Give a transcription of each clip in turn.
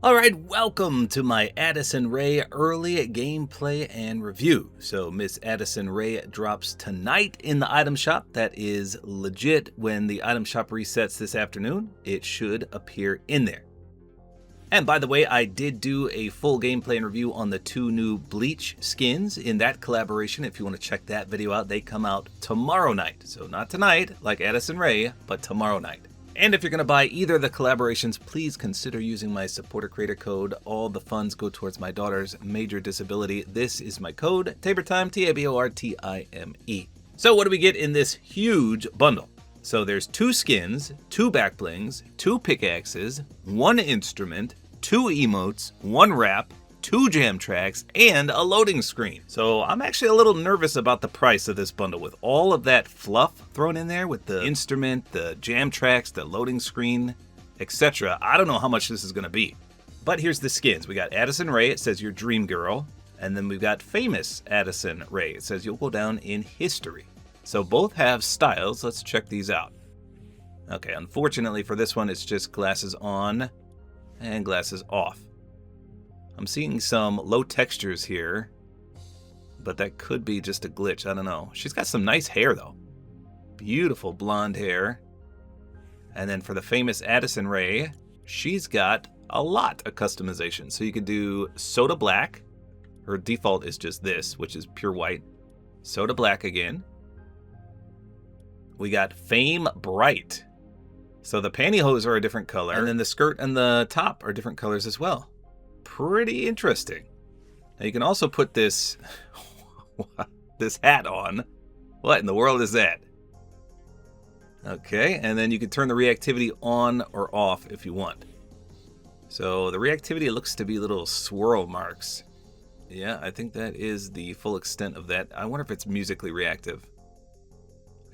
Alright, welcome to my Addison Rae early gameplay and review. So Miss Addison Rae drops tonight in the item shop. That is legit. When the item shop resets this afternoon, it should appear in there. And by the way, I did do a full gameplay and review on the two new Bleach skins in that collaboration. If you want to check that video out, they come out tomorrow night. So not tonight, like Addison Rae, but tomorrow night. And if you're going to buy either of the collaborations, please consider using my Support-A-Creator Code. All the funds go towards my daughter's major disability. This is my code, tabortime, Tabortime. So what do we get in this huge bundle? So there's 2 skins, 2 backblings, 2 pickaxes, 1 instrument, 2 emotes, 1 wrap, 2 jam tracks, and a loading screen. So I'm actually a little nervous about the price of this bundle with all of that fluff thrown in there with the instrument, the jam tracks, the loading screen, etc. I don't know how much this is going to be. But here's the skins. We got Addison Rae, it says your dream girl. And then we've got famous Addison Rae, it says you'll go down in history. So both have styles. Let's check these out. Okay, unfortunately for this one, it's just glasses on and glasses off. I'm seeing some low textures here, but that could be just a glitch. I don't know. She's got some nice hair, though. Beautiful blonde hair. And then for the famous Addison Rae, she's got a lot of customization. So you could do Soda Black. Her default is just this, which is pure white. Soda Black again. We got Fame Bright. So the pantyhose are a different color, and then the skirt and the top are different colors as well. Pretty interesting. Now you can also put this this hat on. What in the world is that? Okay, and then you can turn the reactivity on or off if you want. So the reactivity looks to be little swirl marks. Yeah, I think that is the full extent of that. I wonder if it's musically reactive.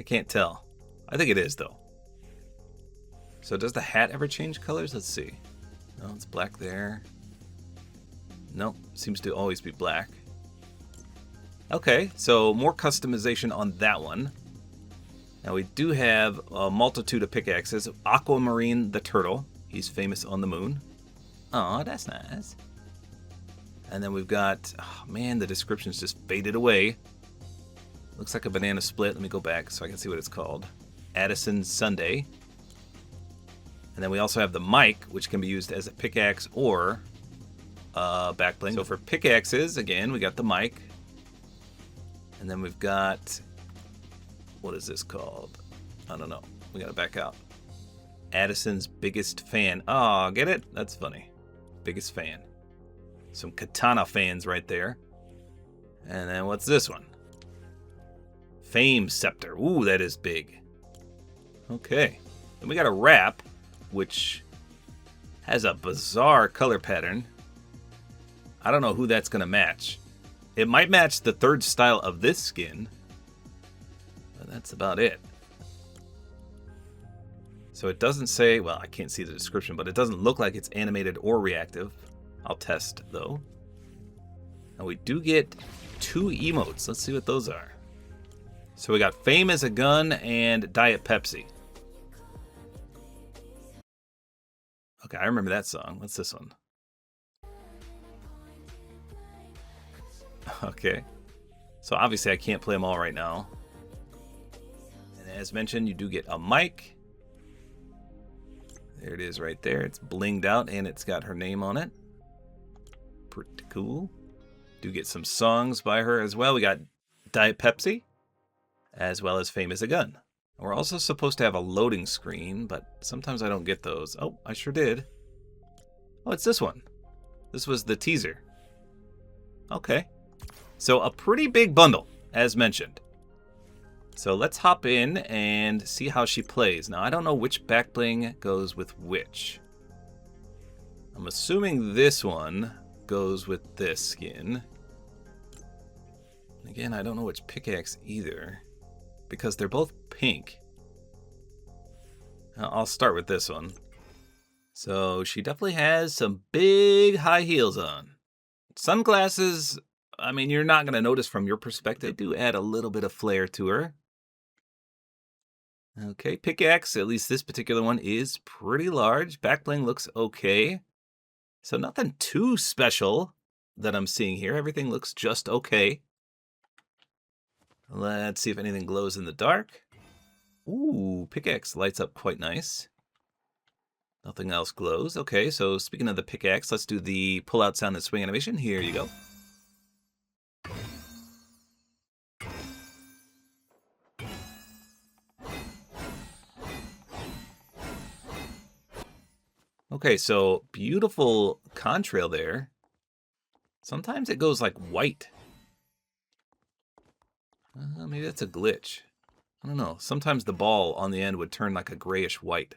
I can't tell. I think it is, though. So does the hat ever change colors? Let's see. No, it's black there. Nope, seems to always be black. Okay, so more customization on that one. Now we do have a multitude of pickaxes. Aquamarine the turtle. He's famous on the moon. Oh, that's nice. And then we've got, oh man, the description's just faded away. Looks like a banana split. Let me go back so I can see what it's called. Addison Sunday. And then we also have the mic, which can be used as a pickaxe or backbling. So for pickaxes, again, we got the mic. And then we've got, what is this called? I don't know. We gotta back out. Addison's biggest fan. Oh, get it? That's funny. Biggest fan. Some katana fans right there. And then what's this one? Fame Scepter. Ooh, that is big. Okay. Then we got a wrap, which has a bizarre color pattern. I don't know who that's going to match. It might match the third style of this skin, but that's about it. So it doesn't say, well, I can't see the description, but it doesn't look like it's animated or reactive. I'll test, though. And we do get 2 emotes. Let's see what those are. So we got Fame as a gun and Diet Pepsi. Okay, I remember that song. What's this one? Okay. So obviously I can't play them all right now. And as mentioned, you do get a mic. There it is right there. It's blinged out and it's got her name on it. Pretty cool. Do get some songs by her as well. We got Diet Pepsi, as well as Fame as a Gun. We're also supposed to have a loading screen, but sometimes I don't get those. Oh, I sure did. Oh, it's this one. This was the teaser. Okay. So a pretty big bundle, as mentioned. So let's hop in and see how she plays. Now, I don't know which backbling goes with which. I'm assuming this one goes with this skin. Again, I don't know which pickaxe either, because they're both pink. I'll start with this one. So she definitely has some big high heels on. Sunglasses, I mean, you're not going to notice from your perspective. They do add a little bit of flair to her. Okay, pickaxe, at least this particular one, is pretty large. Backbling looks okay. So nothing too special that I'm seeing here. Everything looks just okay. Let's see if anything glows in the dark. Ooh, pickaxe lights up quite nice. Nothing else glows. Okay, so speaking of the pickaxe, let's do the pull-out sound and swing animation. Here you go. Okay, so beautiful contrail there. Sometimes it goes like white. Maybe that's a glitch. I don't know. Sometimes the ball on the end would turn like a grayish white.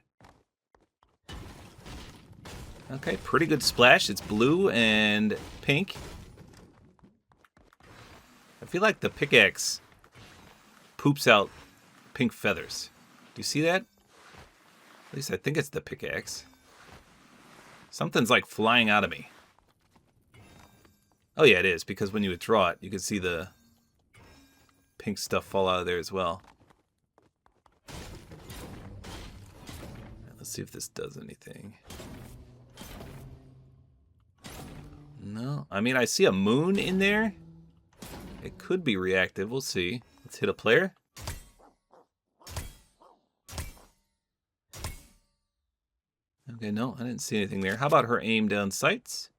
Okay, pretty good splash. It's blue and pink. I feel like the pickaxe poops out pink feathers. Do you see that? At least I think it's the pickaxe. Something's like flying out of me. Oh yeah, it is, because when you withdraw it, you can see the pink stuff fall out of there as well. Let's see if this does anything. No, I mean, I see a moon in there. It could be reactive. We'll see. Let's hit a player. Okay, no, I didn't see anything there. How about her aim down sights?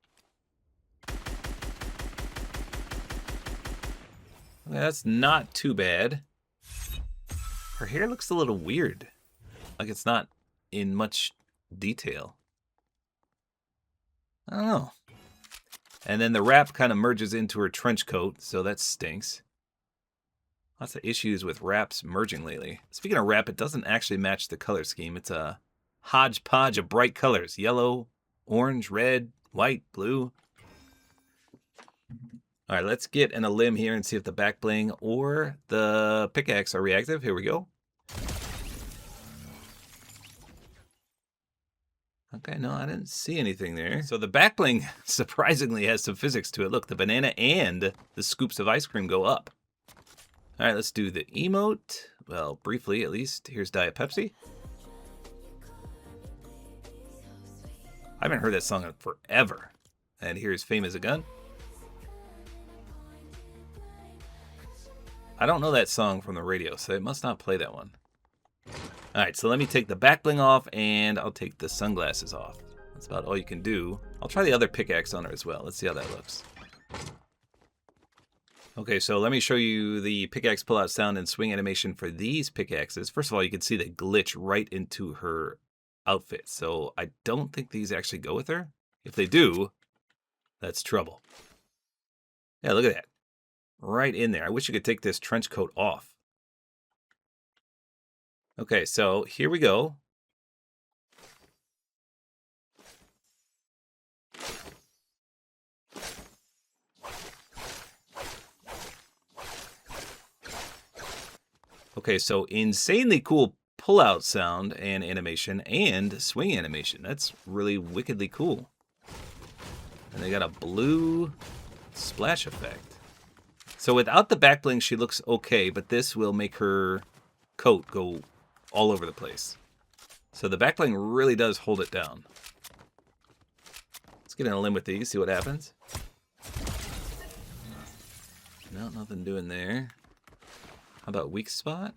Okay, that's not too bad. Her hair looks a little weird. Like it's not in much detail. I don't know. And then the wrap kind of merges into her trench coat, so that stinks. Lots of issues with wraps merging lately. Speaking of wrap, it doesn't actually match the color scheme. It's a hodgepodge of bright colors. Yellow, orange, red, white, blue. All right, let's get in a limb here and see if the back bling or the pickaxe are reactive. Here we go. Okay, no, I didn't see anything there. So the back bling surprisingly has some physics to it. Look, the banana and the scoops of ice cream go up. All right, let's do the emote. Well, briefly at least. Here's Diet Pepsi. I haven't heard that song in forever. And here's Fame as a Gun. I don't know that song from the radio, so it must not play that one. All right, so let me take the back bling off, and I'll take the sunglasses off. That's about all you can do. I'll try the other pickaxe on her as well. Let's see how that looks. Okay, so let me show you the pickaxe pull-out sound and swing animation for these pickaxes. First of all, you can see the glitch right into her outfit. So I don't think these actually go with her. If they do, that's trouble. Yeah, look at that. Right in there. I wish you could take this trench coat off. Okay, so here we go. Okay, so insanely cool pull-out sound and animation and swing animation. That's really wickedly cool. And they got a blue splash effect. So without the back bling, she looks okay, but this will make her coat go all over the place. So the back bling really does hold it down. Let's get in a limb with these, see what happens. No, nothing doing there. How about weak spot?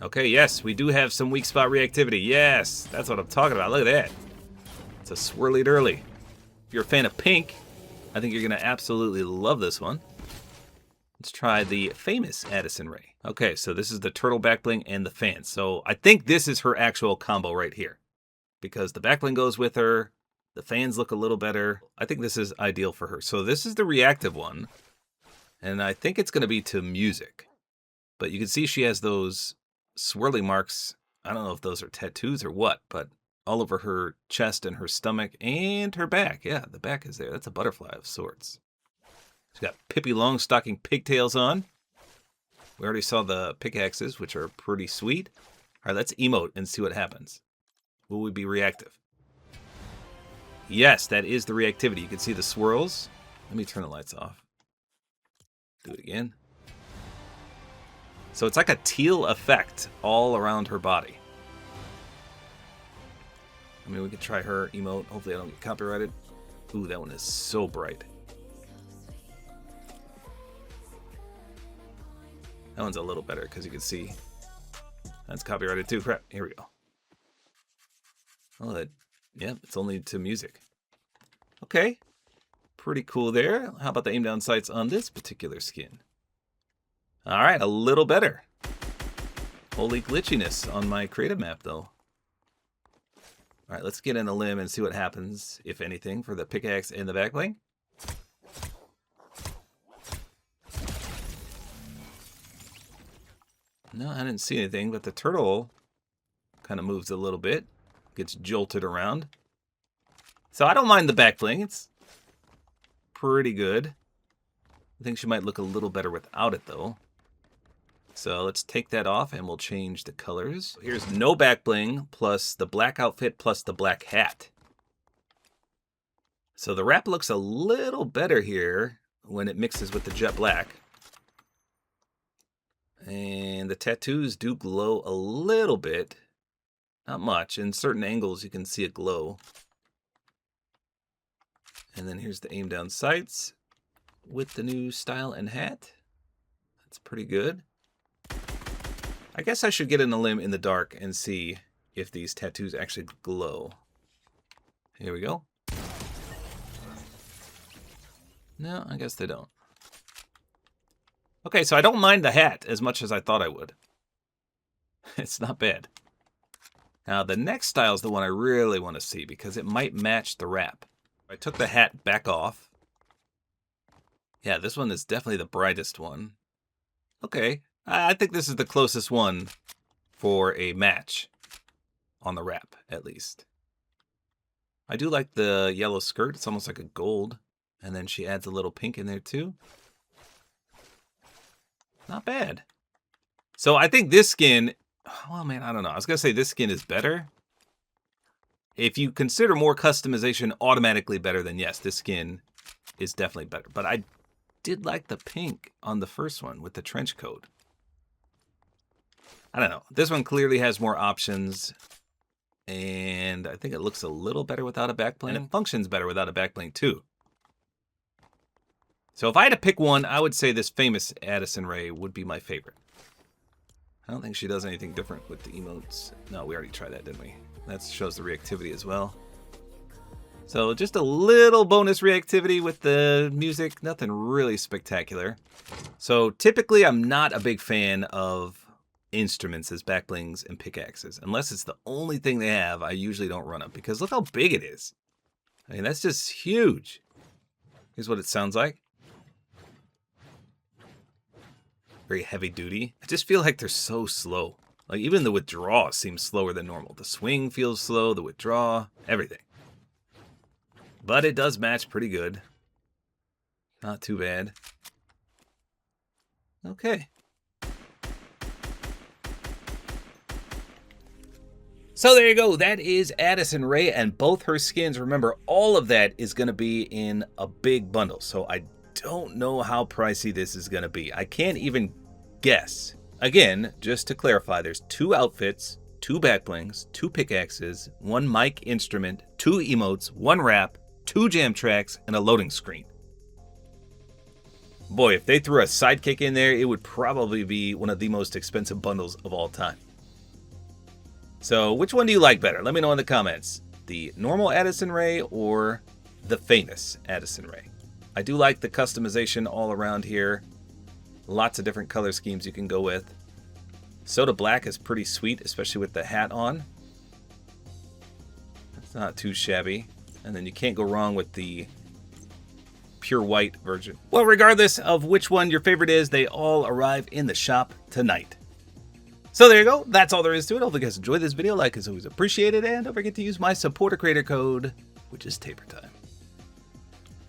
Okay, yes, we do have some weak spot reactivity. Yes, that's what I'm talking about. Look at that. It's a swirly dirly. If you're a fan of pink, I think you're going to absolutely love this one. Let's try the famous Addison Rae. Okay, so this is the turtle back bling and the fan. So I think this is her actual combo right here. Because the back bling goes with her, the fans look a little better. I think this is ideal for her. So this is the reactive one. And I think it's going to be to music. But you can see she has those swirly marks. I don't know if those are tattoos or what, but all over her chest and her stomach and her back. Yeah, the back is there. That's a butterfly of sorts. She's got Pippi Longstocking pigtails on. We already saw the pickaxes, which are pretty sweet. All right, let's emote and see what happens. Will we be reactive? Yes, that is the reactivity. You can see the swirls. Let me turn the lights off. Do it again. So it's like a teal effect all around her body. I mean, we could try her emote. Hopefully I don't get copyrighted. Ooh, that one is so bright. That one's a little better because you can see that's copyrighted too. Crap. Here we go. Oh, that, yeah, it's only to music. Okay. Pretty cool there. How about the aim down sights on this particular skin? All right, a little better. Holy glitchiness on my creative map, though. All right, let's get in a limb and see what happens, if anything, for the pickaxe and the backbling. No, I didn't see anything, but the turtle kind of moves a little bit, gets jolted around. So I don't mind the backbling. It's pretty good. I think she might look a little better without it, though. So let's take that off and we'll change the colors. Here's no back bling plus the black outfit plus the black hat. So the wrap looks a little better here when it mixes with the jet black. And the tattoos do glow a little bit. Not much. In certain angles you can see a glow. And then here's the aim down sights with the new style and hat. That's pretty good. I guess I should get in a limb in the dark and see if these tattoos actually glow. Here we go. No, I guess they don't. Okay, so I don't mind the hat as much as I thought I would. It's not bad. Now, the next style is the one I really want to see because it might match the wrap. I took the hat back off. Yeah, this one is definitely the brightest one. Okay. I think this is the closest one for a match on the wrap, at least. I do like the yellow skirt. It's almost like a gold. And then she adds a little pink in there, too. Not bad. So I think this skin... Well, man, I don't know. I was going to say this skin is better. If you consider more customization automatically better, then yes, this skin is definitely better. But I did like the pink on the first one with the trench coat. I don't know. This one clearly has more options, and I think it looks a little better without a backplane. And it functions better without a backplane, too. So if I had to pick one, I would say this famous Addison Rae would be my favorite. I don't think she does anything different with the emotes. No, we already tried that, didn't we? That shows the reactivity as well. So just a little bonus reactivity with the music. Nothing really spectacular. So typically I'm not a big fan of instruments as backblings and pickaxes. Unless it's the only thing they have, I usually don't run them. Because look how big it is. I mean, that's just huge. Here's what it sounds like. Very heavy duty. I just feel like they're so slow. Like even the withdraw seems slower than normal. The swing feels slow, the withdraw, everything. But it does match pretty good. Not too bad. Okay. So there you go. That is Addison Rae and both her skins. Remember, all of that is going to be in a big bundle. So I don't know how pricey this is going to be. I can't even guess. Again, just to clarify, there's 2 outfits, 2 backblings, 2 pickaxes, 1 mic instrument, 2 emotes, 1 wrap, 2 jam tracks, and a loading screen. Boy, if they threw a sidekick in there, it would probably be one of the most expensive bundles of all time. So, which one do you like better? Let me know in the comments. The normal Addison Rae or the famous Addison Rae? I do like the customization all around here. Lots of different color schemes you can go with. Soda Black is pretty sweet, especially with the hat on. It's not too shabby. And then you can't go wrong with the pure white version. Well, regardless of which one your favorite is, they all arrive in the shop tonight. So there you go. That's all there is to it. Hopefully you guys enjoyed this video. Like is always appreciated. And don't forget to use my Support-A-Creator code, which is tabortime.